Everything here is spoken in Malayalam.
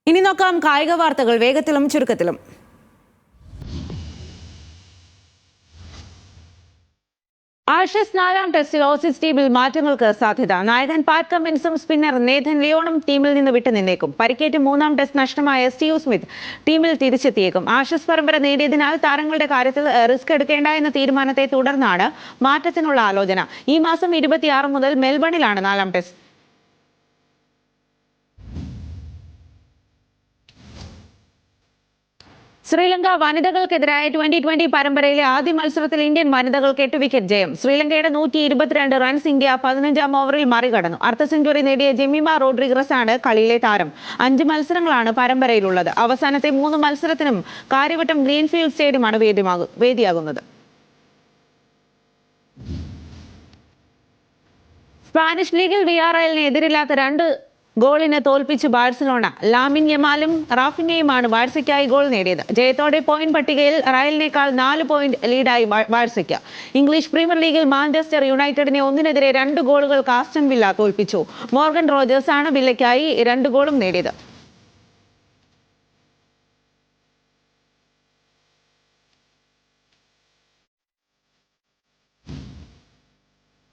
ഇനി നോക്കാം കായിക വാർത്തകൾ വേഗത്തിലും ചുരുക്കത്തിലും. ആഷസ് 4-ാം ടെസ്റ്റിൽ ഓസീസ് ടീമിൽ മാറ്റങ്ങൾക്ക് സാധ്യത. നായകൻ പാറ്റ് കമ്മിൻസും സ്പിന്നർ നേഥൻ ലിയോണും ടീമിൽ നിന്ന് വിട്ടുനിന്നേക്കും. പരിക്കേറ്റ് 3-ാം ടെസ്റ്റ് നഷ്ടമായ സ്റ്റീവ് സ്മിത്ത് ടീമിൽ തിരിച്ചെത്തിയേക്കും. ആഷസ് പരമ്പര നേടിയതിനാൽ താരങ്ങളുടെ കാര്യത്തിൽ റിസ്ക് എടുക്കേണ്ട എന്ന തീരുമാനത്തെ തുടർന്നാണ് മാറ്റത്തിനുള്ള ആലോചന. ഈ മാസം 26 മുതൽ മെൽബണിലാണ് 4-ാം ടെസ്റ്റ്. ശ്രീലങ്ക വനിതകൾക്കെതിരായ 2020 പരമ്പരയിലെ ആദ്യ മത്സരത്തിൽ ഇന്ത്യൻ വനിതകൾക്ക് 8 വിക്കറ്റ് ജയം. ശ്രീലങ്കയുടെ 122 റൺസ് ഇന്ത്യ 15-ാം ഓവറിൽ മറികടന്നു. അർദ്ധ സെഞ്ചുറി നേടിയ ജെമിമ റോഡ്രിഗസ് ആണ് കളിയിലെ താരം. 5 മത്സരങ്ങളാണ് പരമ്പരയിലുള്ളത്. അവസാനത്തെ 3 മത്സരത്തിനും കാര്യവട്ടം ഗ്രീൻഫീൽഡ് സ്റ്റേഡിയമാണ് വേദിയാകുന്നത്. സ്പാനിഷ് ലീഗിൽ വിയാറയലിന് എതിരില്ലാത്ത 2 ഗോളിന് തോൽപ്പിച്ച് ബാഴ്സലോണ. ലാമിൻ യമാലും റാഫിനയുമാണ് ബാഴ്സയ്ക്കായി ഗോൾ നേടിയത്. ജയത്തോടെ പോയിന്റ് പട്ടികയിൽ റയലിനേക്കാൾ 4 പോയിന്റ് ലീഡായി ബാഴ്സയ്ക്ക്. ഇംഗ്ലീഷ് പ്രീമിയർ ലീഗിൽ മാഞ്ചസ്റ്റർ യുണൈറ്റഡിനെ 1-നെതിരെ 2 ഗോളുകൾക്ക് ആസ്റ്റൺ വില്ല തോൽപ്പിച്ചു. മോർഗൻ റോജേഴ്സ് ആണ് വില്ലയ്ക്കായി 2 ഗോളും നേടിയത്.